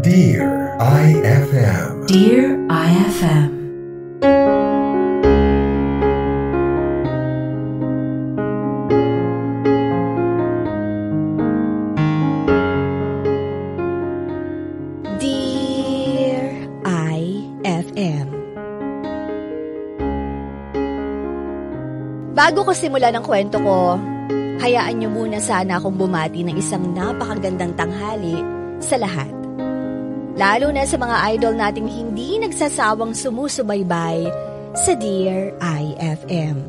Dear IFM. Dear IFM. Dear IFM. Bago ko simulan ang kwento ko, hayaan niyo muna sana akong bumati ng isang napakagandang tanghali sa lahat. Lalo na sa mga idol nating hindi nagsasawang sumusubaybay sa Dear IFM.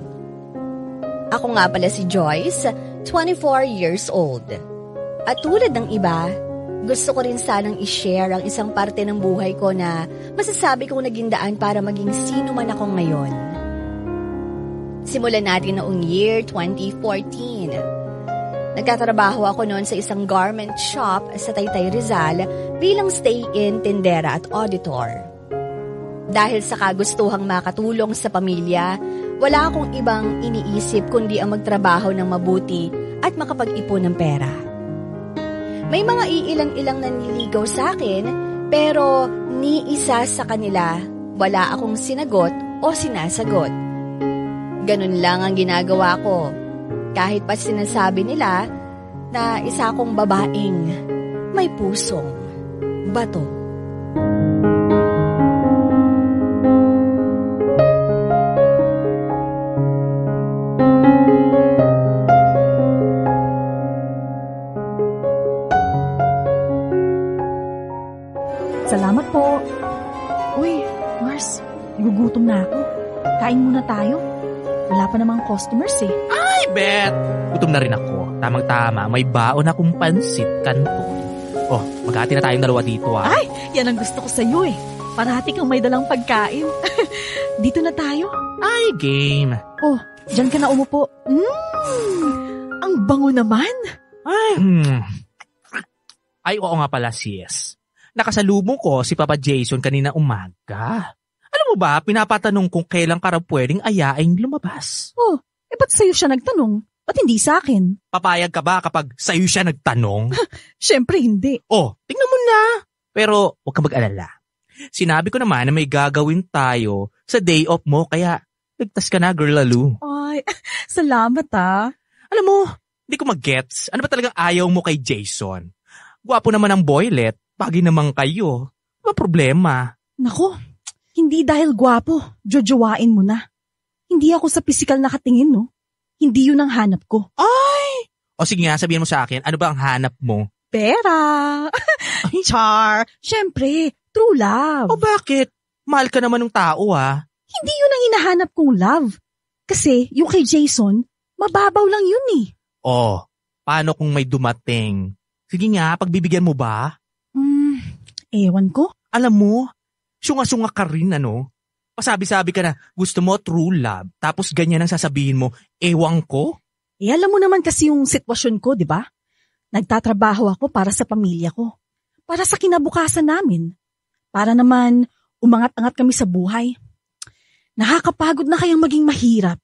Ako nga pala si Joyce, 24 years old. At tulad ng iba, gusto ko rin sanang i-share ang isang parte ng buhay ko na masasabi kong naging daan para maging sino man ako ngayon. Simulan natin noong year 2014. Nagtatrabaho ako noon sa isang garment shop sa Taytay Rizal bilang stay-in, tindera at auditor. Dahil sa kagustuhang makatulong sa pamilya, wala akong ibang iniisip kundi ang magtrabaho ng mabuti at makapag-ipon ng pera. May mga iilang-ilang nanliligaw sa akin, pero ni isa sa kanila wala akong sinagot o sinasagot. Ganun lang ang ginagawa ko. Kahit pa sinasabi nila na isa akong babaeng may pusong bato. Salamat po. Uy, Mars, nagugutom na ako. Kain muna tayo. Wala pa namang customers eh. Ay, Bet! Gutom na rin ako. Tamang-tama, may baon akong pansit kanton. Oh, maghati na tayong dalawa dito ah. Ay, yan ang gusto ko sa'yo eh. Parati kang may dalang pagkain. Dito na tayo. Ay, game. Oh, dyan ka na umupo. Ang bango naman. Ay, oo nga pala sis. Nakasalubong ko si Papa Jason kanina umaga. Alam mo ba, pinapatanong kung kailan ka raw pwedeng ayaing lumabas. Oh, ba't sa'yo siya nagtanong? Ba't hindi sa akin? Papayag ka ba kapag sa'yo siya nagtanong? Siyempre hindi. Oh, tingnan mo na. Pero huwag kang mag-alala. Sinabi ko naman na may gagawin tayo sa day off mo, kaya ligtas ka na, girl Lalu. Ay, salamat ah. Alam mo, hindi ko mag-gets. Ano ba talagang ayaw mo kay Jason? Gwapo naman ang boylet, pagi naman kayo. Ano problema? Naku, hindi dahil gwapo, jojowain mo na. Hindi ako sa pisikal nakatingin, no? Hindi yun ang hanap ko. Ay! O sige nga, sabihin mo sa akin, ano ba ang hanap mo? Pera! Char! Siyempre, true love. O bakit? Mahal ka naman ng tao ah. Hindi yun ang hinahanap kong love. Kasi yung kay Jason, mababaw lang yun eh. Oh, paano kung may dumating? Sige nga, pagbibigyan mo ba? Ewan ko. Alam mo, syunga-syunga ka rin ano? Pasabi-sabi ka na gusto mo true love, tapos ganyan ang sasabihin mo, ewan ko? Alam mo naman kasi yung sitwasyon ko, di ba? Nagtatrabaho ako para sa pamilya ko. Para sa kinabukasan namin. Para naman umangat-angat kami sa buhay. Nakakapagod na kayang maging mahirap.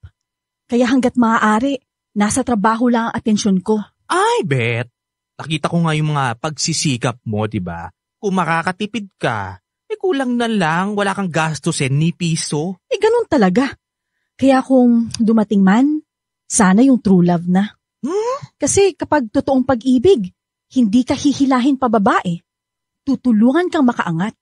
Kaya hanggat maaari, nasa trabaho lang ang atensyon ko. Ay, Bet. Nakita ko nga yung mga pagsisikap mo, di ba? Kung makakatipid ka, kulang na lang, wala kang gastusin ni piso. Ganun talaga. Kaya kung dumating man, sana yung true love na. Kasi kapag totoong pag-ibig, hindi ka hihilahin pa babae. Tutulungan kang makaangat.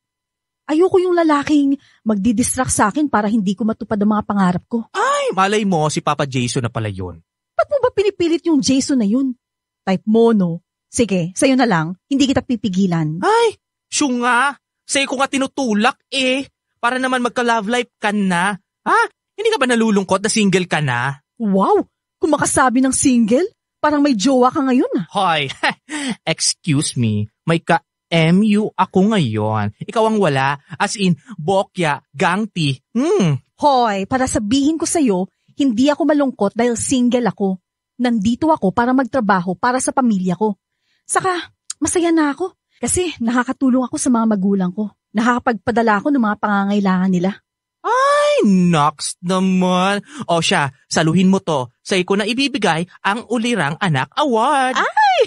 Ayoko yung lalaking magdidistract sa akin para hindi ko matupad ang mga pangarap ko. Ay, malay mo si Papa Jason na pala yun. Ba't mo ba pinipilit yung Jason na yun? Type mo, no? Sige, sa'yo na lang. Hindi kita pipigilan. Ay, syunga. Sa'yo ko nga tinutulak para naman magka-love life ka na. Ha? Hindi ka ba nalulungkot na single ka na? Wow! Kung makasabi ng single, parang may jowa ka ngayon ah. Hoy, excuse me, may ka-MU ako ngayon. Ikaw ang wala, as in, bokya, gangti. Hoy, para sabihin ko sa'yo, hindi ako malungkot dahil single ako. Nandito ako para magtrabaho para sa pamilya ko. Saka, masaya na ako. Kasi nakakatulong ako sa mga magulang ko. Nakakapagpadala ako ng mga pangangailangan nila. Ay, naks naman. O siya, saluhin mo to. Sa'yo ko na ibibigay ang Ulirang Anak Award. Ay!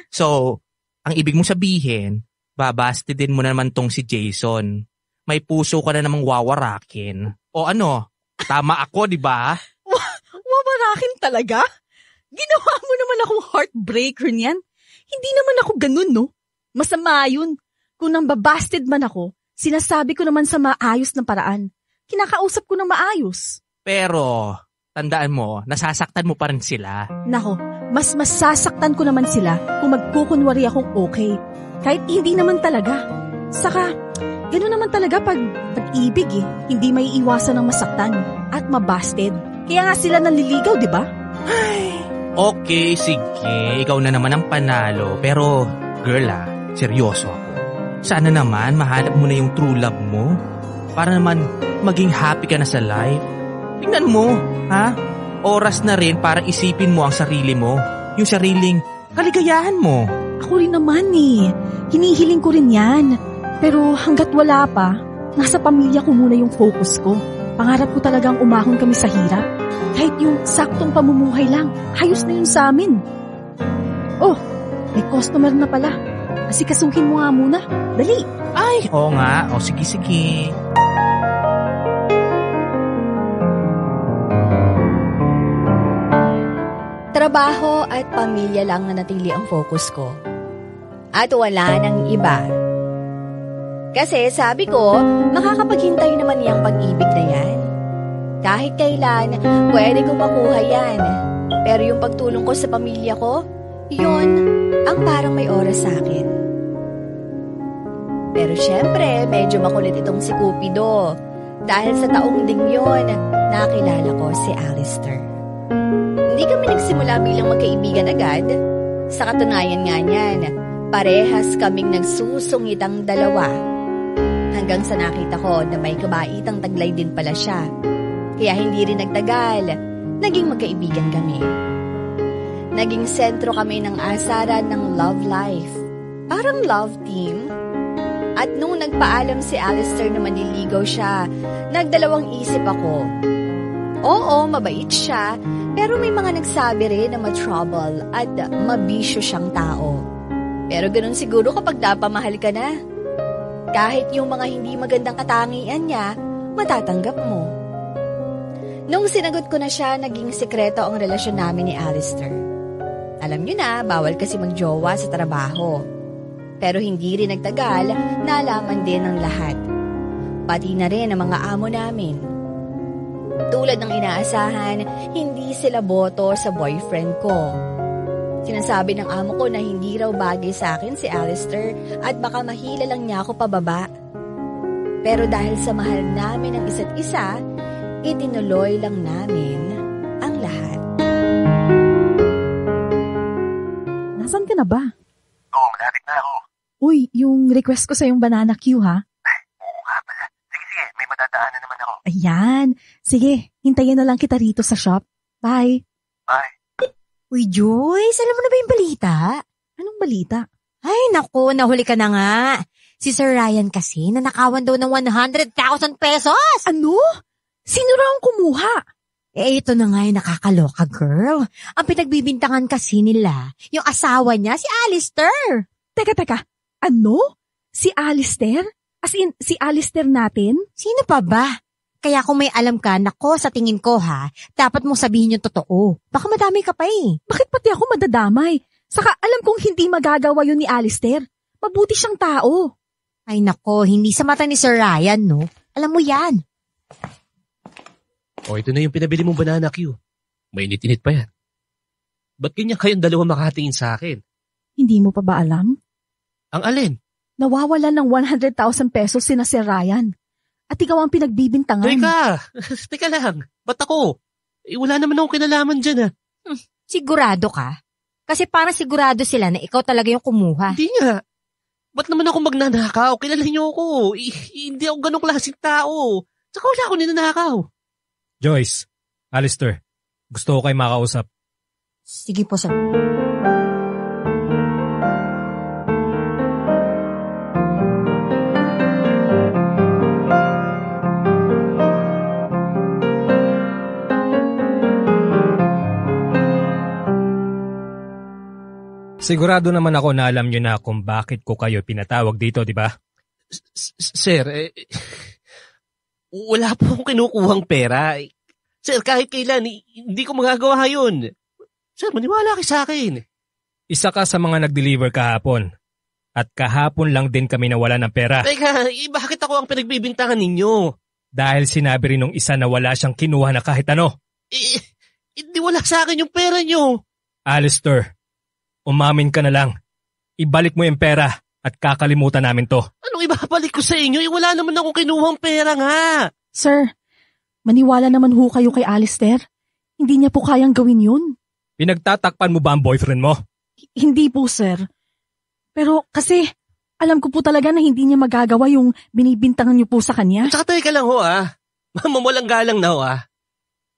So, Ang ibig mong sabihin, babastidin mo na naman tong si Jason. May puso ka na namang wawarakin. O ano, tama ako, di ba? Wawarakin talaga? Ginawa mo naman akong heartbreaker niyan. Hindi naman ako ganun, no? Masama yun. Kung nang babasted man ako, sinasabi ko naman sa maayos na paraan. Kinakausap ko ng maayos. Pero, tandaan mo, nasasaktan mo pa rin sila. Nako, mas masasaktan ko naman sila kung magkukunwari akong okay. Kahit hindi naman talaga. Saka, gano'n naman talaga pag-ibig eh. Hindi may iwasan ng masaktan at mabasted. Kaya nga sila naliligaw, di ba? Okay, sige. Ikaw na naman ang panalo. Pero, girl seryoso ako. Sana naman mahanap mo na yung true love mo. Para naman maging happy ka na sa life. Tingnan mo, ha? Oras na rin para isipin mo ang sarili mo. Yung sariling kaligayahan mo. Ako rin naman eh. Hinihiling ko rin yan. Pero hanggat wala pa, nasa pamilya ko muna yung focus ko. Pangarap ko talagang umahon kami sa hirap. Kahit yung saktong pamumuhay lang, ayos na yun sa amin. Oh, may customer na pala. Asikasuhin mo nga muna. Dali. Ay, oo nga. O sige. Trabaho at pamilya lang na natili ang focus ko. At wala nang iba. Kasi sabi ko, makakapaghintay naman niyang pag-ibig na yan. Kahit kailan, pwede kong makuha yan. Pero yung pagtulong ko sa pamilya ko, yun ang parang may oras sa akin. Pero syempre, medyo makulit itong si Cupido. Dahil sa taong ding yun, nakilala ko si Alistair. Hindi kami nagsimula bilang magkaibigan agad. Sa katunayan nga niyan, parehas kaming nagsusungitang dalawa. Hanggang sa nakita ko na may kabaitang taglay din pala siya. Kaya hindi rin nagtagal, naging magkaibigan kami. Naging sentro kami ng asaran ng love life. Parang love team. At nung nagpaalam si Alistair na manliligaw siya, nagdalawang isip ako. Oo, mabait siya, pero may mga nagsabi rin na ma-trouble at mabisyo siyang tao. Pero ganun siguro kapag napamahal ka na. Kahit yung mga hindi magandang katangian niya, matatanggap mo. Nung sinagot ko na siya, naging sikreto ang relasyon namin ni Alistair. Alam niyo na, bawal kasi magjowa sa trabaho. Pero hindi rin nagtagal, nalaman din ng lahat. Pati na rin ang mga amo namin. Tulad ng inaasahan, hindi sila boto sa boyfriend ko. Sinasabi ng amo ko na hindi raw bagay sa akin si Alistair at baka mahila lang niya ako pababa. Pero dahil sa mahal namin ang isa't isa, itinuloy lang namin ang lahat. Nasaan ka na ba? Oo, malapit na ako. Uy, yung request ko sa yung banana queue ha? Oo nga pala. Sige, may madadaanan naman ako. Ayan. Sige, hintayin na lang kita rito sa shop. Bye. Bye. Uy, Joyce, alam mo na ba yung balita? Anong balita? Ay, naku, nahuli ka na nga. Si Sir Ryan kasi, nanakawan daw ng 100,000 pesos. Ano? Sino raw ang kumuha? Ito na nga yung nakakaloka, girl. Ang pinagbibintangan kasi nila, yung asawa niya, si Alistair. Teka. Ano? Si Alistair? As in, si Alistair natin? Sino pa ba? Kaya kung may alam ka, nako, sa tingin ko ha, dapat mong sabihin yung totoo. Baka madami ka pa eh. Bakit pati ako madadamay? Saka alam kong hindi magagawa yun ni Alistair. Mabuti siyang tao. Ay nako, hindi sa mata ni Sir Ryan, no? Alam mo yan. O, ito na yung pinabili mong banana Q. Mainit-init pa yan. Ba't ganyan kayong dalawa makatingin sa akin? Hindi mo pa ba alam? Ang alin? Nawawalan ng 100,000 pesos sina Sir Ryan. At ikaw ang pinagbibintangan. Teka lang. Ba't ako? Wala naman akong kinalaman dyan Sigurado ka? Kasi parang sigurado sila na ikaw talaga yung kumuha. Hindi nga. Ba't naman ako magnanakaw? Kilala niyo ako. Hindi ako ganong klaseng tao. Tsaka wala ako ninanakaw. Joyce, Alistair, gusto ko kayo makausap. Sige po, sir. Sigurado naman ako na alam nyo na kung bakit ko kayo pinatawag dito, di ba? Sir, wala po akong kinukuhang pera. Sir, kahit kailan, hindi ko magagawa yun. Sir, maniwala kayo sa akin. Isa ka sa mga nag-deliver kahapon. At kahapon lang din kami nawala ng pera. Teka, bakit ako ang pinagbibintangan ninyo? Dahil sinabi rin nung isa na wala siyang kinuha na kahit ano. Hindi wala sa akin yung pera nyo. Alistair, umamin ka na lang. Ibalik mo yung pera at kakalimutan namin to. Anong ibabalik ko sa inyo? Wala naman akong kinuhang pera nga. Sir, maniwala naman ho kayo kay Alistair. Hindi niya po kayang gawin yun. Pinagtatakpan mo ba ang boyfriend mo? Hindi po, sir. Pero kasi, alam ko po talaga na hindi niya magagawa yung binibintangan niyo po sa kanya. At saka teka lang ho Mamawalang galang na ho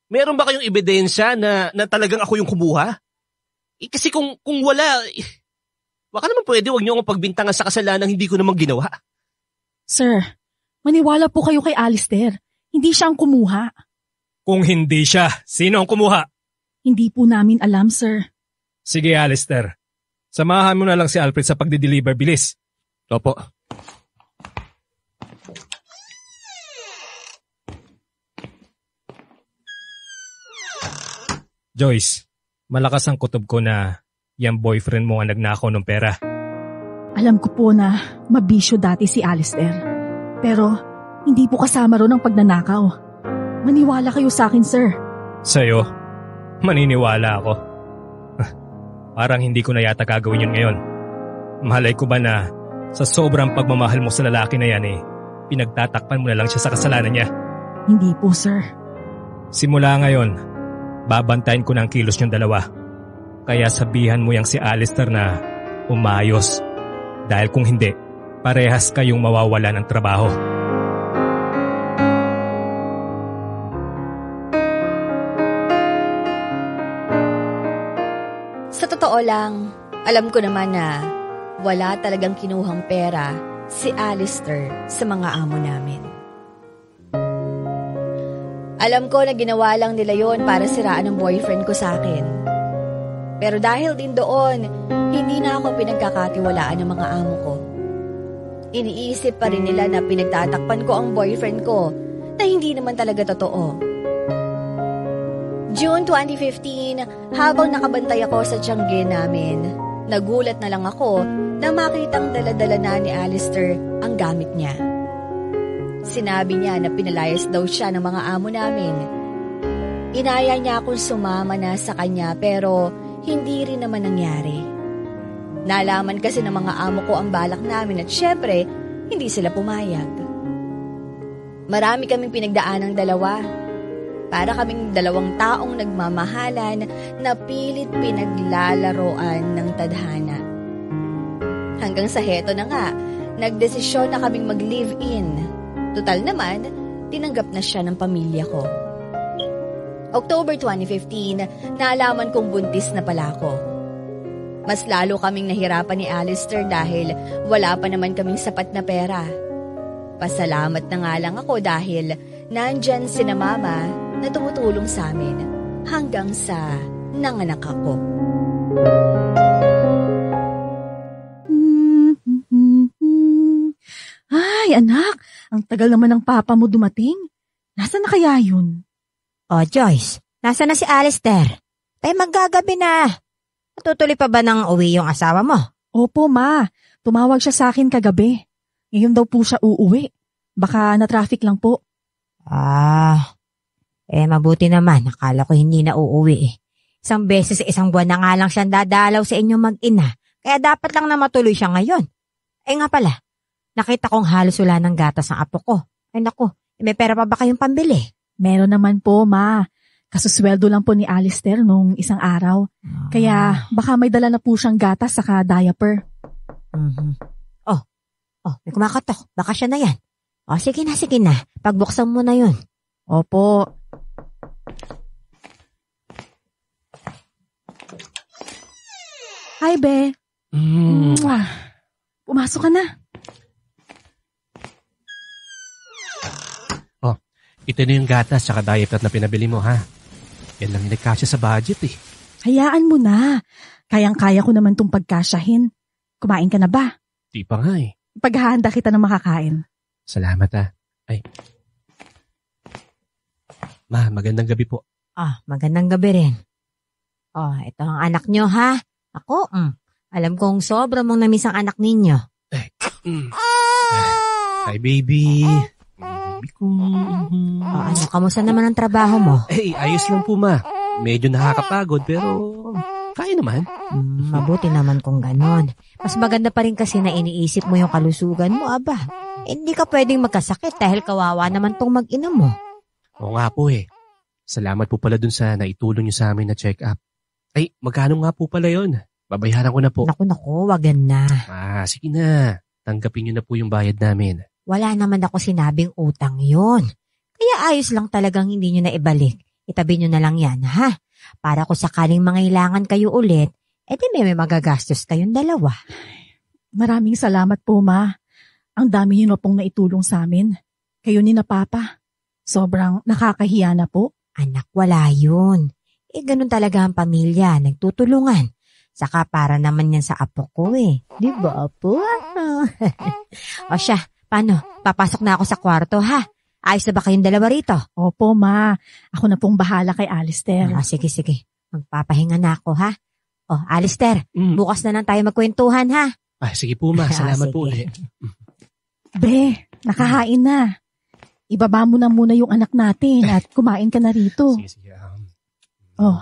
Meron ba kayong ebidensya na talagang ako yung kumuha? Kasi kung wala, baka naman pwede wag niyo akong pagbintangan sa kasalanan hindi ko naman ginawa. Sir, maniwala po kayo kay Alistair. Hindi siya ang kumuha. Kung hindi siya, sino ang kumuha? Hindi po namin alam, sir. Sige, Alistair. Samahan mo na lang si Alfred sa pagdi-deliver, bilis. Opo. Joyce, malakas ang kutob ko na yung boyfriend mo ang nagnakaw ng pera. Alam ko po na mabisyo dati si Alistair. Pero hindi po kasama ron ang pagnanakaw. Maniwala kayo sa akin, sir. Sa'yo? Maniniwala ako. Parang hindi ko na yata gagawin yun ngayon. Malay ko ba na sa sobrang pagmamahal mo sa lalaki na yan pinagtatakpan mo na lang siya sa kasalanan niya? Hindi po, sir. Simula ngayon, babantayan ko na ang kilos niyong dalawa. Kaya sabihan mo yang si Alistair na umayos. Dahil kung hindi, parehas kayong mawawala ng trabaho. Sa totoo lang, alam ko naman na wala talagang kinuhang pera si Alistair sa mga amo namin. Alam ko na ginawa lang nila yon para siraan ang boyfriend ko sa akin. Pero dahil din doon, hindi na ako pinagkakatiwalaan ng mga amo ko. Iniisip pa rin nila na pinagtatakpan ko ang boyfriend ko na hindi naman talaga totoo. June 2015, habang nakabantay ako sa tiyangge namin, nagulat na lang ako na makitang dala-dala na ni Alistair ang gamit niya. Sinabi niya na pinalayas daw siya ng mga amo namin. Inaya niya akong sumama na sa kanya pero hindi rin naman nangyari. Nalaman kasi ng mga amo ko ang balak namin at syempre, hindi sila pumayag. Marami kaming pinagdaan ng dalawa. Para kaming dalawang taong nagmamahalan na pilit pinaglalaroan ng tadhana. Hanggang sa heto na nga, nagdesisyon na kaming mag-live-in. Total naman, tinanggap na siya ng pamilya ko. October 2015, naalaman kong buntis na pala ako. Mas lalo kaming nahirapan ni Alistair dahil wala pa naman kaming sapat na pera. Pasalamat na nga lang ako dahil nandyan sina mama na tumutulong sa amin hanggang sa nanganak ako. Ay, anak, ang tagal naman ng papa mo dumating. Nasaan na kaya yun? Oh, Joyce, nasaan na si Alistair? Tayo maggagabi na. Matutuloy pa ba ng uwi yung asawa mo? Opo, ma. Tumawag siya sa akin kagabi. Ngayon daw po siya uuwi. Baka na-traffic lang po. Mabuti naman. Akala ko hindi na uuwi . Isang beses sa isang buwan na nga lang siyang dadalaw sa inyong mag-ina. Kaya dapat lang na matuloy siya ngayon. Nga pala, nakita kong halos wala ng gatas ang apo ko. Ay naku, may pera pa ba kayong pambili? Meron naman po, ma. Kasusweldo lang po ni Alistair nung isang araw. Kaya baka may dala na po siyang gatas saka diaper. May kumakatok. Baka siya na yan. Sige na. Pagbuksan mo na yun. Opo. Hi, Be. Pumasok ka na. Ito na yung gatas tsaka diaper na pinabili mo, ha? Yan lang yung nagkasya sa budget, Hayaan mo na. Kayang-kaya ko naman tong pagkasyahin. Kumain ka na ba? Di pa nga eh. Paghahanda kita ng makakain. Salamat ah. Ay. Ma, magandang gabi po. Magandang gabi rin. Ito ang anak nyo ha. Ako, alam kong sobra mong namiss ang anak ninyo. Hi baby. Baby ko. Kamusta naman ang trabaho mo? Ayos lang po ma. Medyo nakakapagod pero kaya naman. Mabuti naman kung ganon. Mas maganda pa rin kasi na iniisip mo yung kalusugan mo, aba. Hindi ka pwedeng magkasakit dahil kawawa naman tong mag-ina mo. Oo nga po eh. Salamat po pala dun sa naitulong niyo sa amin na check-up. Ay, magkano nga po pala yon? Babayaran ko na po. Naku, wag na. Sige na. Tanggapin niyo na po yung bayad namin. Wala naman ako sinabing utang yon. Kaya ayos lang talagang hindi nyo na ibalik. Itabi nyo na lang yan, ha? Para kung sakaling mangailangan kayo ulit, di may magagastos kayong dalawa. Maraming salamat po, Ma. Ang dami nyo na pong naitulong sa amin. Kayo ni na Papa. Sobrang nakakahiya na po. Anak, wala yun. Ganun talaga ang pamilya, nagtutulungan. Saka para naman yan sa apo ko eh. Di ba, apo? O siya, paano? Papasok na ako sa kwarto, ha? Ayos na ba kayong dalawa rito? Opo, Ma. Ako na pong bahala kay Alister. Sige. Magpapahinga na ako, ha? Alister, bukas na lang tayo magkwentuhan, ha? Sige po, Ma. Salamat po ulit. Be, nakahain na. Ibaba mo na muna yung anak natin at kumain ka na rito. Sige.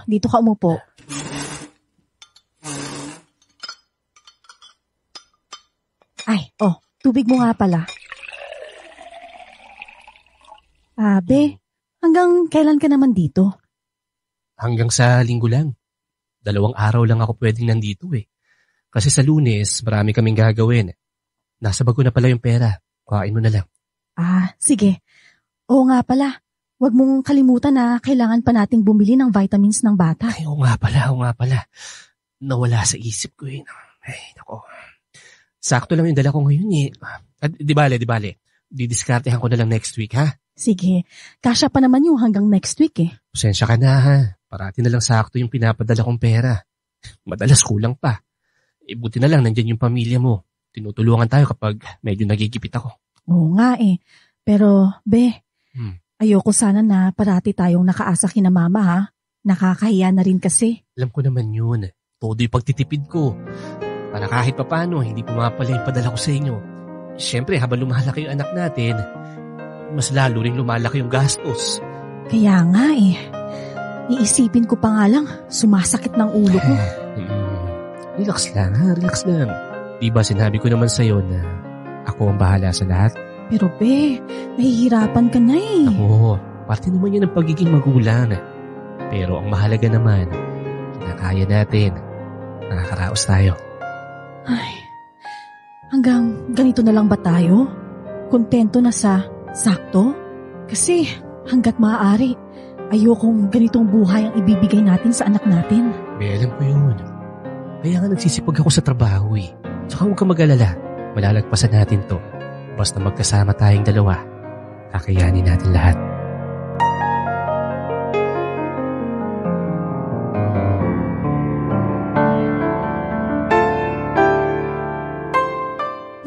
Dito ka umupo. Tubig mo nga pala. Be, hanggang kailan ka naman dito? Hanggang sa linggo lang. 2 araw lang ako pwedeng nandito eh. Kasi sa Lunes, marami kaming gagawin. Nasa bag ko na pala yung pera. Kuhain mo na lang. Sige. Oo nga pala. Huwag mong kalimutan na kailangan pa nating bumili ng vitamins ng bata. Oo nga pala. Nawala sa isip ko eh. Nako. Sakto lang yung dala ko ngayon eh. Di bale. Didiskartehan ko na lang next week ha. Sige. Kasya pa naman yung hanggang next week eh. Pasensya ka na ha. Parati na lang sakto yung pinapadala kong pera. Madalas kulang pa. Buti na lang nandyan yung pamilya mo. Tinutulungan tayo kapag medyo nagigipit ako. Oo nga eh. Pero, Be, ayoko sana na parati tayong nakaasa kina Mama ha. Nakakahiya na rin kasi. Alam ko naman yun. Todo yung pagtitipid ko. Para kahit papano, hindi pumapala yung padala ko sa inyo. Siyempre, habang lumalaki yung anak natin, mas lalo rin lumalaki yung gastos. Kaya nga eh. Iisipin ko pa nga lang, sumasakit ng ulo ko. Relax lang. Diba sinabi ko naman sa'yo na ako ang bahala sa lahat? Pero Be, nahihirapan ka na eh. Ako, parte naman yun ng pagiging magulang. Pero ang mahalaga naman, kinakaya natin. Nakakaraos tayo. Hanggang ganito na lang ba tayo? Kontento na sa sakto? Kasi hanggat maaari, ayokong ganitong buhay ang ibibigay natin sa anak natin. Alam ko yun. Kaya nga nagsisipag ako sa trabaho eh. Tsaka huwag kang mag-alala. Malalagpasan natin to. Basta magkasama tayong dalawa, kakayanin natin lahat.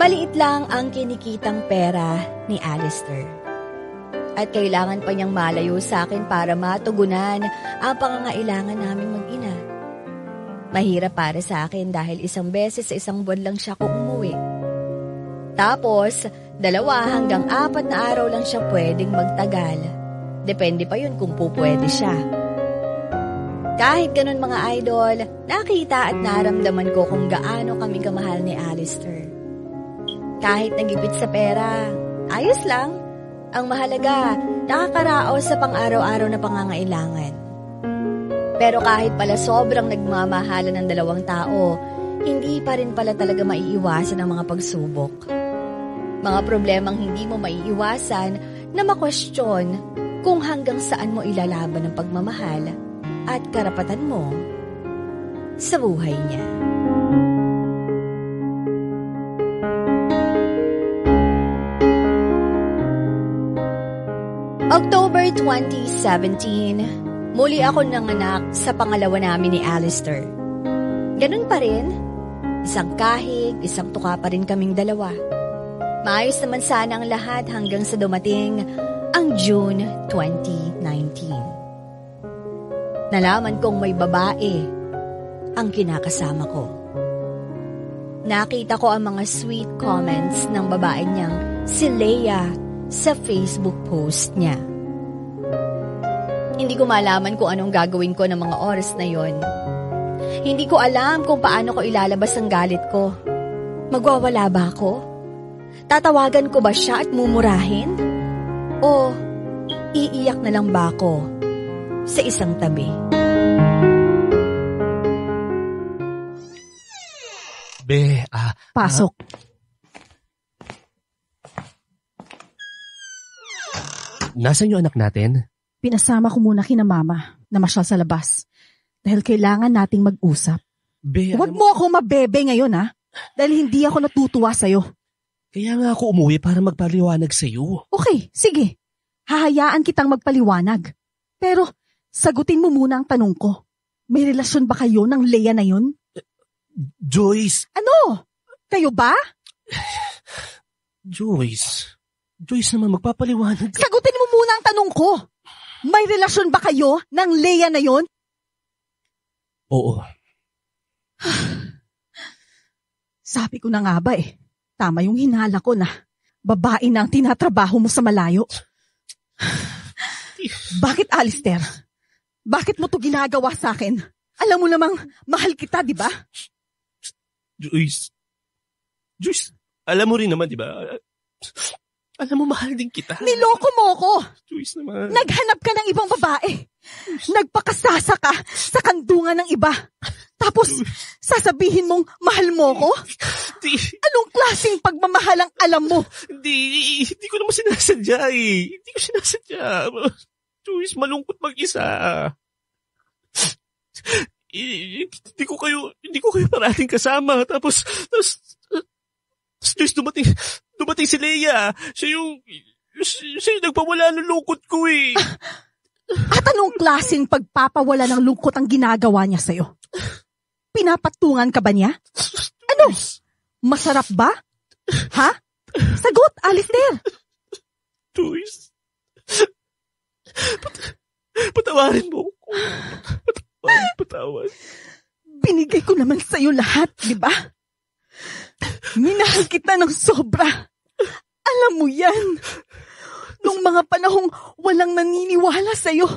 Maliit lang ang kinikitang pera ni Alister. At kailangan pa niyang malayo sa akin para matugunan ang pangangailangan naming mag-ina. Mahirap para sa akin dahil 1 beses sa 1 buwan lang siya kung umuwi. Tapos, 2 hanggang 4 na araw lang siya pwedeng magtagal. Depende pa yun kung pupwede siya. Kahit ganun mga idol, nakita at naramdaman ko kung gaano kami kamahal ni Alister. Kahit nagipit sa pera, ayos lang. Ang mahalaga, nakakaraos sa pang-araw-araw na pangangailangan. Pero kahit pala sobrang nagmamahalan ng 2 tao, hindi pa rin pala talaga maiiwasan ang mga pagsubok. Mga problemang hindi mo maiiwasan na makwestiyon kung hanggang saan mo ilalaban ang pagmamahal at karapatan mo sa buhay niya. October 2017, Muli ako nanganak sa pangalawa namin ni Alistair. Ganun pa rin, isang kahig, isang tuka pa rin kaming dalawa. Maayos naman sana ang lahat hanggang sa dumating ang June 2019. Nalaman kong may babae ang kinakasama ko. Nakita ko ang mga sweet comments ng babae niyang si Leia sa Facebook post niya. Hindi ko malaman kung anong gagawin ko ng mga oras na yon. Hindi ko alam kung paano ko ilalabas ang galit ko. Magwawala ba ako? Tatawagan ko ba siya at mumurahin? O iiyak na lang ba ako sa isang tabi? Pasok. Nasaan yung anak natin? Pinasama ko muna kina mama na masyal sa labas. Dahil kailangan nating mag-usap. Huwag mo ako mabebe ngayon ha. Dahil hindi ako natutuwa sa'yo. Kaya nga ako umuwi para magpaliwanag sa'yo. Okay, sige. Hahayaan kitang magpaliwanag. Pero sagutin mo muna ang tanong ko. May relasyon ba kayo ng Leia na yun? Joyce! Ano? Kayo ba? Joyce naman magpapaliwanag. Sagutin mo muna ang tanong ko. May relasyon ba kayo ng Leia na yun? Oo. Sabi ko na nga ba eh. Tama yung hinala ko na babae na ang tinatrabaho mo sa malayo. Bakit, Alistair? Bakit mo to ginagawa sa akin? Alam mo namang mahal kita, di ba? Joyce, alam mo rin naman, di ba? Alam mo, mahal din kita. Niloko mo ko. Joyce naman. Naghanap ka ng ibang babae. Nagpakasasa ka sa kandungan ng iba. Tapos, sasabihin mong mahal mo ko? Anong klaseng pagmamahal ang alam mo? Hindi ko naman sinasadya eh. Hindi ko sinasadya. Joyce, malungkot mag-isa. Hindi ko kayo parating kasama. Tapos Joyce, dumating si Leia. Siya yung nagpawala ng lungkot ko eh. At anong klaseng pagpapawala ng lungkot ang ginagawa niya sa'yo? Pinapatungan ka ba niya? Ano? Masarap ba? Ha? Sagot, Alistair. Joyce, patawarin mo ko. Patawad. Binigay ko naman sa'yo lahat, di ba? Minahal kita ng sobra. Alam mo yan. Nung mga panahong walang naniniwala sa'yo,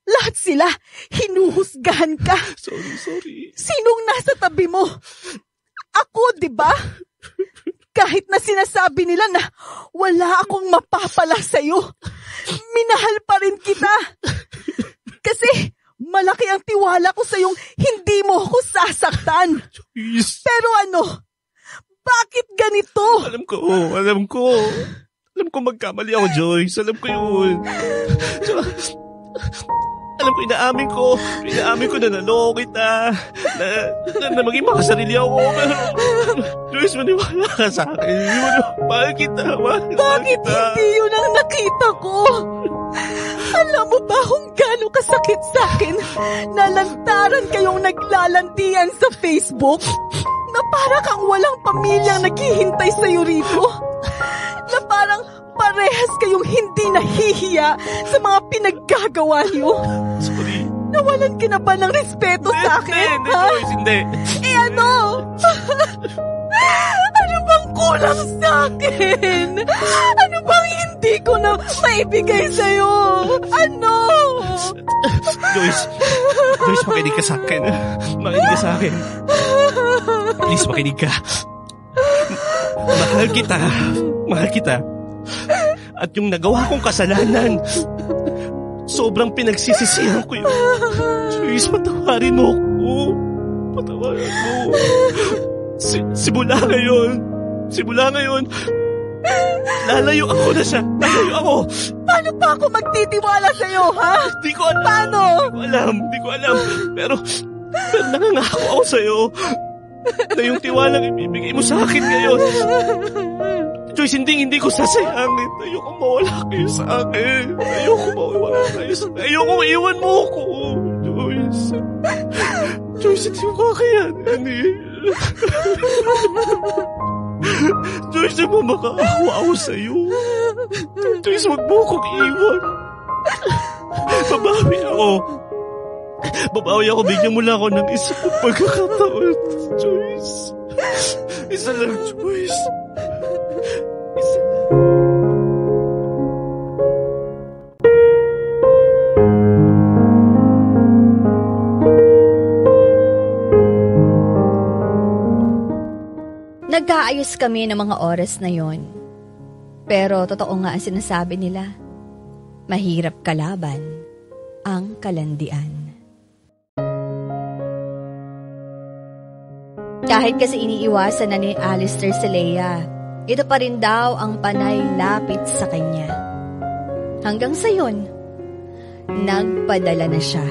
lahat sila hinuhusgahan ka. Sorry. Sinong nasa tabi mo? Ako, di ba? Kahit na sinasabi nila na wala akong mapapala sa'yo, minahal pa rin kita. Kasi malaki ang tiwala ko sa'yong hindi mo ako sasaktan. Pero ano? Bakit ganito? Alam ko magkamali ako, Joyce. Alam ko yun. Alam ko, inaamin ko na naloko kita, na maging makasarili ako. Pero, Joyce, maniwala ka sa akin. Mahal kita. Bakit hindi yun ang nakita ko? Alam mo ba kung gaano kasakit sa akin na lantaran kayong naglalantian sa Facebook? Na para kang walang pamilyang naghihintay sa'yo rito? Na parang parehas kayong hindi nahihiya sa mga pinaggagawa niyo? Sorry. Nawalan ka na ba ng respeto sa akin? Hindi, Joyce, hindi. Ano? Ano bang kulang sa akin? Ano bang hindi ko na maibigay sa'yo? Ano? Joyce, makinig ka sa akin. Please, makinig ka. Mahal kita. At yung nagawa kong kasalanan, sobrang pinagsisisihan ko yun. Joyce, patawarin mo ako. Simula ngayon, lalayo ako na siya. Paano pa ako magtitiwala sa'yo, ha? Di ko alam. Paano? Di ko alam. Pero nangangako ako sa'yo na yung tiwalang ibibigay mo sa akin ngayon, Joyce, hindi ko sasayangin. Ayoko mawala kayo sa akin. Ayoko mawala kayo sa akin. Ayoko iwan mo ako. Joyce. Joyce, hindi mo kakayanin eh. Joyce, di ba makaawa ako sa'yo? Joyce, wag mo akong iwan. Babawi ako. Bigyan mo lang ako ng isang pagkakataon. Joyce. Isa lang, Joyce. Isa lang. Nagkaayos kami ng mga oras na yon. Pero totoo nga ang sinasabi nila. Mahirap kalaban ang kalandian. Kahit kasi iniiwasan na ni Alistair si Leia, ito pa rin daw ang panay lapit sa kanya. Hanggang sa yon, nagpadala na siya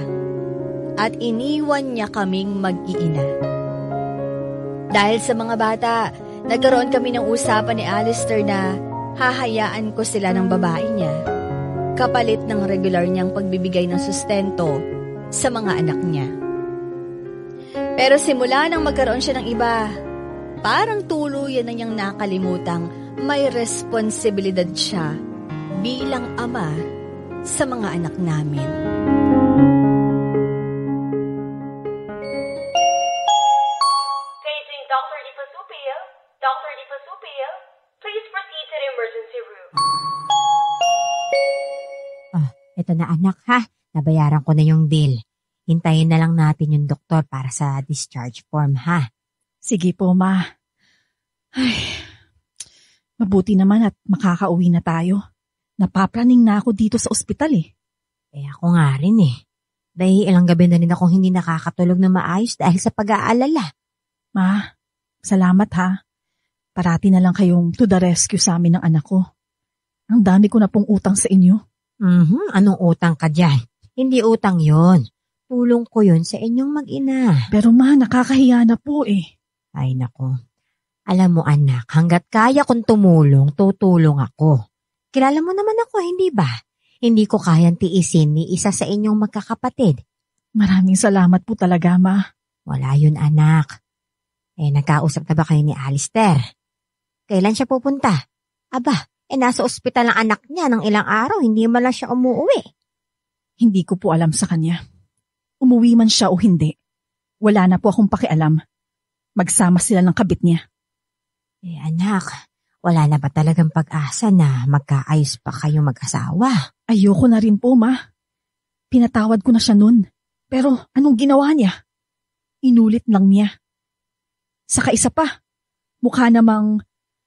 at iniwan niya kaming mag-iina. Dahil sa mga bata, nagkaroon kami ng usapan ni Alistair na hahayaan ko sila ng babae niya, kapalit ng regular niyang pagbibigay ng sustento sa mga anak niya. Pero simula nang magkaroon siya ng iba, parang tuluyan na niyang nakalimutang may responsibilidad siya bilang ama sa mga anak namin. Dr. Di Pasupia, please proceed to the emergency room. Ito na anak ha, nabayaran ko na yung bill. Hintayin na lang natin yung doktor para sa discharge form ha. Sige po, Ma. Ay, mabuti naman at makakauwi na tayo. Napaplaning na ako dito sa ospital eh. Ako nga rin eh. Dahil ilang gabi na rin akong hindi nakakatulog na maayos dahil sa pag-aalala. Ma, salamat ha. Parati na lang kayong to the rescue sa amin ng anak ko. Ang dami ko na pong utang sa inyo. Anong utang ka dyan? Hindi utang yon. Tulong ko yun sa inyong mag-ina. Pero ma, nakakahiya na po eh. Ay nako. Alam mo anak, hanggat kaya kong tumulong, tutulong ako. Kilala mo naman ako, hindi ba? Hindi ko kayang tiisin ni isa sa inyong magkakapatid. Maraming salamat po talaga, Ma. Wala yun anak. Nagkausap na ba kayo ni Alistair? Kailan siya pupunta? Aba, nasa ospital ang anak niya ng ilang araw, hindi man lang siya umuwi. Hindi ko po alam sa kanya. Umuwi man siya o hindi. Wala na po akong pakialam. Magsama sila ng kabit niya. Anak, wala na ba talagang pag-asa na magkaayos pa kayo mag-asawa? Ayoko na rin po, Ma. Pinatawad ko na siya nun. Pero anong ginawa niya? Inulit lang niya. Saka isa pa, mukha namang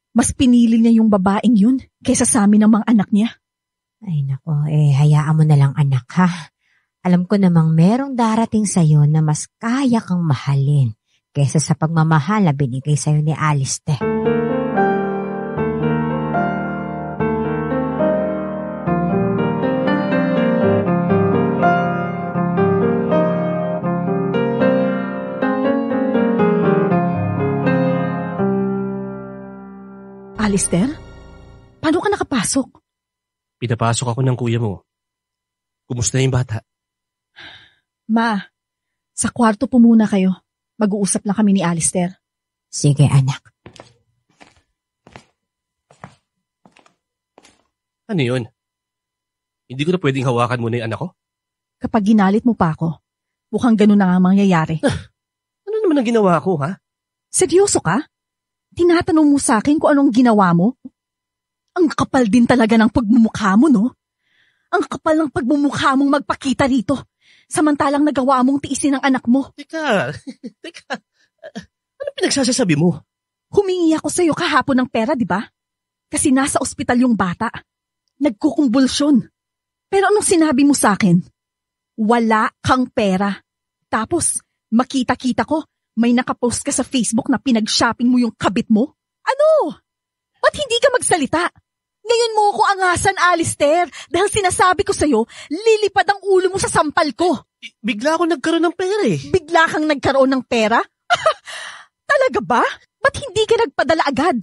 mas pinili niya yung babaeng yun kaysa sa amin ng mga anak niya. Ay nako, hayaan mo na lang anak ha. Alam ko namang merong darating sa'yo na mas kaya kang mahalin kaysa sa pagmamahal na binigay sa'yo ni Alistair. Alistair? Paano ka nakapasok? Pinapasok ako ng kuya mo. Kumusta yung bata? Ma, sa kwarto po muna kayo. Mag-uusap lang kami ni Alistair. Sige anak. Ano yun? Hindi ko na pwedeng hawakan muna yung anak ko? Kapag ginalit mo pa ako, mukhang ganun na nga mangyayari. Ano naman ang ginawa ko, ha? Seryoso ka? Tinatanong mo sa akin kung anong ginawa mo? Ang kapal din talaga ng pagmumukha mo, no? Ang kapal ng pagmumukha mong magpakita rito. Samantalang nagawa mong tiisin ang anak mo. Teka. Ano pinagsasasabi mo? Humingi ako sa'yo kahapon ng pera, di ba? Kasi nasa ospital yung bata. Nagkukumbulsyon. Pero anong sinabi mo sa akin? Wala kang pera. Tapos, makita-kita ko, may nakapost ka sa Facebook na pinag-shopping mo yung kabit mo? Ano? Ba't hindi ka magsalita? Ngayon mo ako angasan, Alistair, dahil sinasabi ko sa'yo, lilipad ang ulo mo sa sampal ko. Bigla ako nagkaroon ng pera eh. Bigla kang nagkaroon ng pera? Talaga ba? Ba't hindi ka nagpadala agad?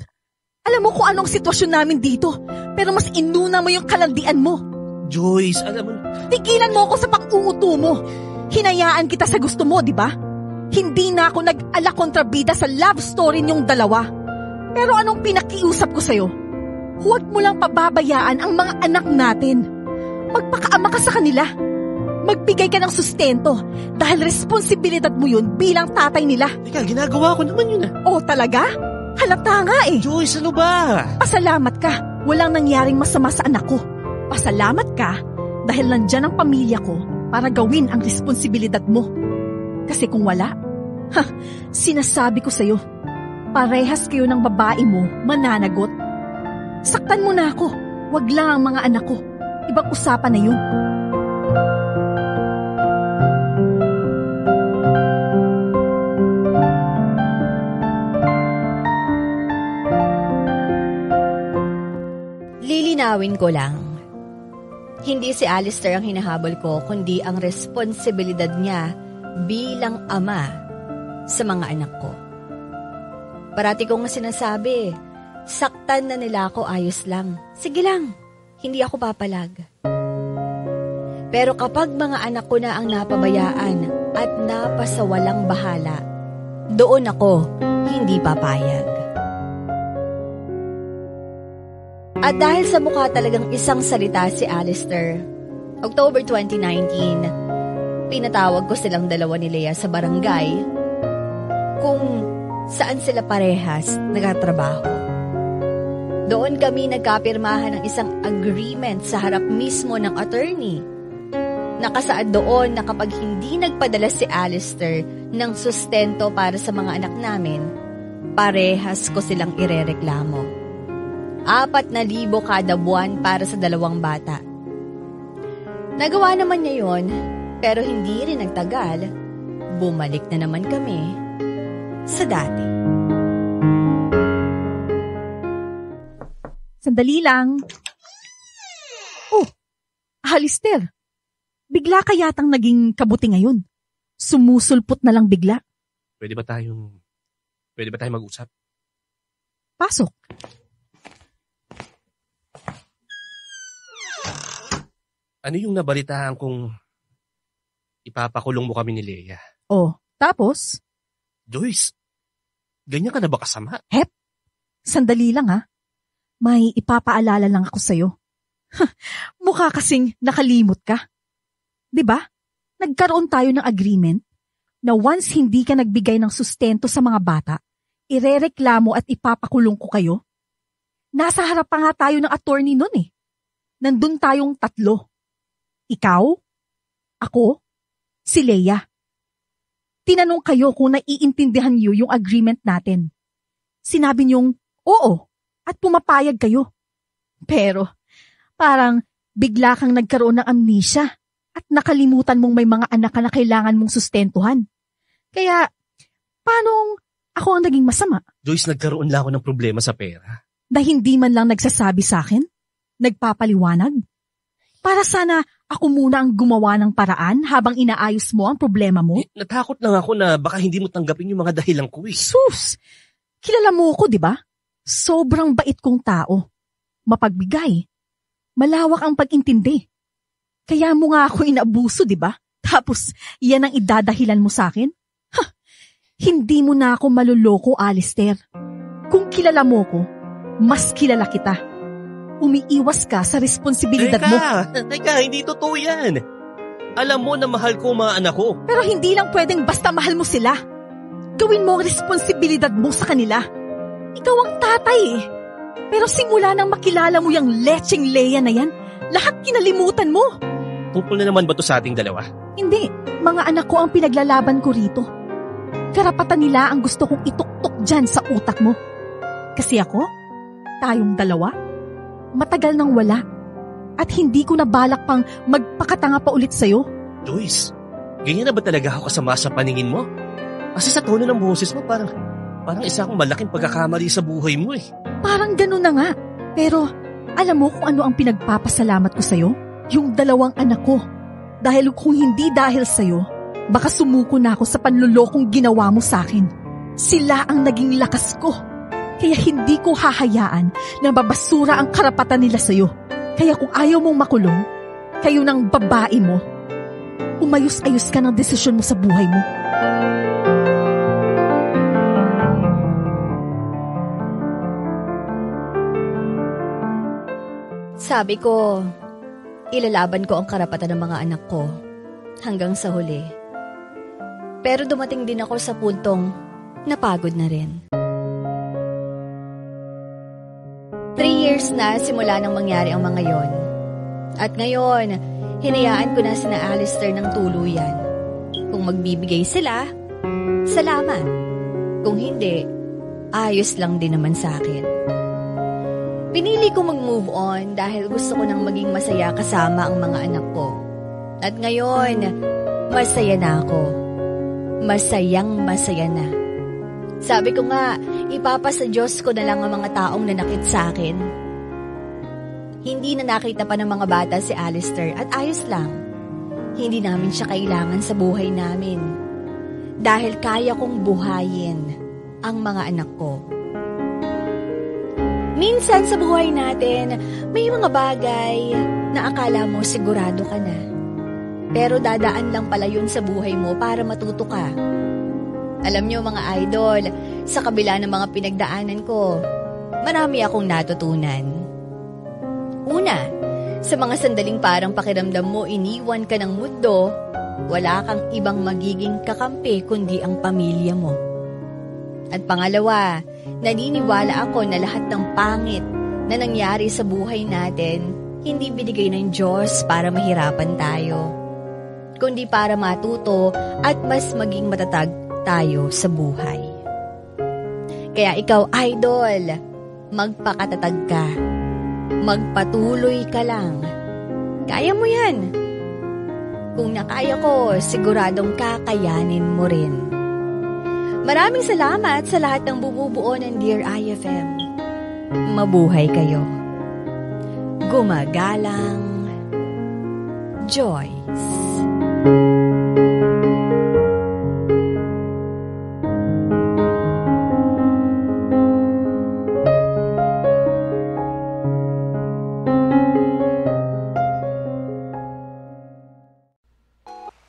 Alam mo kung anong sitwasyon namin dito, pero mas inuna mo yung kalandian mo. Joyce, alam mo... Tigilan mo ako sa pang-uuto mo. Hinayaan kita sa gusto mo, di ba? Hindi na ako nag-ala kontrabida sa love story niyong dalawa. Pero anong pinakiusap ko sa'yo? Huwag mo lang pababayaan ang mga anak natin. Magpakaama ka sa kanila. Magbigay ka ng sustento dahil responsibilidad mo yun bilang tatay nila. Teka, ginagawa ko naman yun Oh, talaga? Halata nga eh. Joyce, ano ba? Pasalamat ka. Walang nangyaring masama sa anak ko. Pasalamat ka dahil nandyan ang pamilya ko para gawin ang responsibilidad mo. Kasi kung wala, sinasabi ko sa'yo, parehas kayo ng babae mo mananagot. Saktan mo na ako. Wag lang ang mga anak ko. Ibang usapan na yun. Lilinawin ko lang. Hindi si Alistair ang hinahabol ko, kundi ang responsibilidad niya bilang ama sa mga anak ko. Parati kong sinasabi, saktan na nila ako, ayos lang. Sige lang, hindi ako papalag. Pero kapag mga anak ko na ang napabayaan at napasawalang bahala, doon ako hindi papayag. At dahil sa mukha talagang isang salita si Alistair, October 2019, pinatawag ko silang dalawa ni Lea sa barangay kung saan sila parehas nagtatrabaho. Doon kami nagkapirmahan ng isang agreement sa harap mismo ng attorney. Nakasaad doon na kapag hindi nagpadala si Alistair ng sustento para sa mga anak namin, parehas ko silang irereklamo. 4,000 kada buwan para sa 2 bata. Nagawa naman niya yon, pero hindi rin nagtagal. Bumalik na naman kami sa dati. Sandali lang. Oh, Alistair. Bigla ka yatang naging kabuti ngayon. Sumusulpot na lang bigla. Pwede ba tayong mag-usap? Pasok. Ano yung nabalitaan kung ipapakulong mo kami ni Lea? Oh, tapos? Joyce, ganyan ka na ba kasama? Hep, sandali lang ha. May ipapaalala lang ako sa'yo. Mukha kasing nakalimot ka. 'Di ba? Nagkaroon tayo ng agreement na once hindi ka nagbigay ng sustento sa mga bata, irereklamo at ipapakulong ko kayo. Nasa harap pa nga tayo ng attorney nun eh. Nandun tayong 3. Ikaw, ako, si Lea. Tinanong kayo kung naiintindihan niyo yung agreement natin. Sinabi niyong oo at pumapayag kayo. Pero parang bigla kang nagkaroon ng amnesia at nakalimutan mong may mga anak ka na kailangan mong sustentuhan. Kaya, paanong ako ang naging masama? Joyce, nagkaroon lang ako ng problema sa pera. Na hindi man lang nagsasabi sa akin? Nagpapaliwanag? Para sana ako muna ang gumawa ng paraan habang inaayos mo ang problema mo? Natakot lang ako na baka hindi mo tanggapin yung mga dahilan ko eh. Sus! Kilala mo ko, di ba? Sobrang bait kong tao. Mapagbigay. Malawak ang pag-intindi. Kaya mo nga ako inaabuso, di ba? Tapos, yan ang idadahilan mo sa akin? Hindi mo na ako maluloko, Alistair. Kung kilala mo ko, mas kilala kita. Umiiwas ka sa responsibilidad mo. Teka, hindi totoo yan. Alam mo na mahal ko mga anak ko. Pero hindi lang pwedeng basta mahal mo sila. Gawin mo ang responsibilidad mo sa kanila. Ikaw ang tatay eh. Pero simula nang makilala mo yung lecheng Lea na yan, lahat kinalimutan mo. Tungkol na naman ba to sa ating dalawa? Hindi, mga anak ko ang pinaglalaban ko rito. Karapatan nila ang gusto kong ituktok dyan sa utak mo. Kasi ako, tayong dalawa, matagal nang wala. At hindi ko na balak pang magpakatanga pa ulit sa'yo. Joyce, ganyan na ba talaga ako kasama sa paningin mo? Kasi sa tono ng boses mo, parang isa akong malaking pagkakamali sa buhay mo eh. Parang ganun na nga. Pero alam mo kung ano ang pinagpapasalamat ko sa'yo? Yung 2 anak ko. Dahil kung hindi dahil sa'yo, baka sumuko na ako sa panlulokong ginawa mo sa'kin. Sila ang naging lakas ko. Kaya hindi ko hahayaan na mabasura ang karapatan nila sa'yo. Kaya kung ayaw mong makulong, kayo ng babae mo, umayos-ayos ka ng desisyon mo sa buhay mo. Sabi ko, ilalaban ko ang karapatan ng mga anak ko hanggang sa huli. Pero dumating din ako sa puntong napagod na rin. 3 years na simula nang mangyari ang mga yon. At ngayon, hinayaan ko na sina Alistair ng tuluyan. Kung magbibigay sila, salamat. Kung hindi, ayos lang din naman sa akin. Pinili ko mag-move on dahil gusto ko nang maging masaya kasama ang mga anak ko. At ngayon, masaya na ako. Masayang masaya na. Sabi ko nga, ipapasa Diyos ko na lang ang mga taong nanakit sa akin. Hindi na nakita pa ng mga bata si Alistair at ayos lang. Hindi namin siya kailangan sa buhay namin. Dahil kaya kong buhayin ang mga anak ko. Minsan sa buhay natin, may mga bagay na akala mo sigurado ka na. Pero dadaan lang pala yun sa buhay mo para matuto ka. Alam niyo mga idol, sa kabila ng mga pinagdaanan ko, marami akong natutunan. Una, sa mga sandaling parang pakiramdam mo iniwan ka ng mundo, wala kang ibang magiging kakampi kundi ang pamilya mo. At pangalawa, naniniwala ako na lahat ng pangit na nangyari sa buhay natin, hindi binigay ng Diyos para mahirapan tayo, kundi para matuto at mas maging matatag tayo sa buhay. Kaya ikaw, idol, magpakatatag ka. Magpatuloy ka lang. Kaya mo yan. Kung nakaya ko, siguradong kakayanin mo rin. Maraming salamat sa lahat ng bumubuo ng Dear IFM. Mabuhay kayo. Gumagalang, Joyce.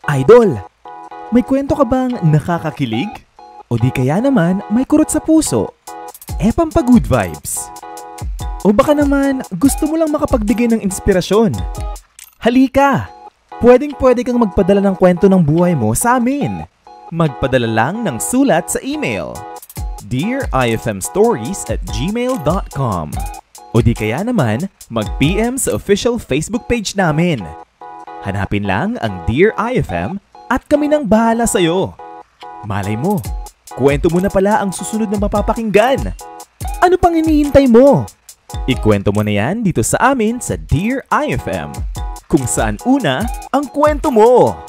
Idol, may kwento ka bang nakakakilig? O di kaya naman may kurot sa puso? Pampagood vibes. O baka naman gusto mo lang makapagbigay ng inspirasyon? Halika! Pwedeng-pwede kang magpadala ng kwento ng buhay mo sa amin. Magpadala lang ng sulat sa email dearifmstories@gmail.com o di kaya naman mag-PM sa official Facebook page namin. Hanapin lang ang Dear IFM at kami nang bahala sa'yo. Malay mo, kwento mo na pala ang susunod na mapapakinggan. Ano pang hinihintay mo? Ikwento mo na yan dito sa amin sa Dear IFM, kung saan una ang kwento mo.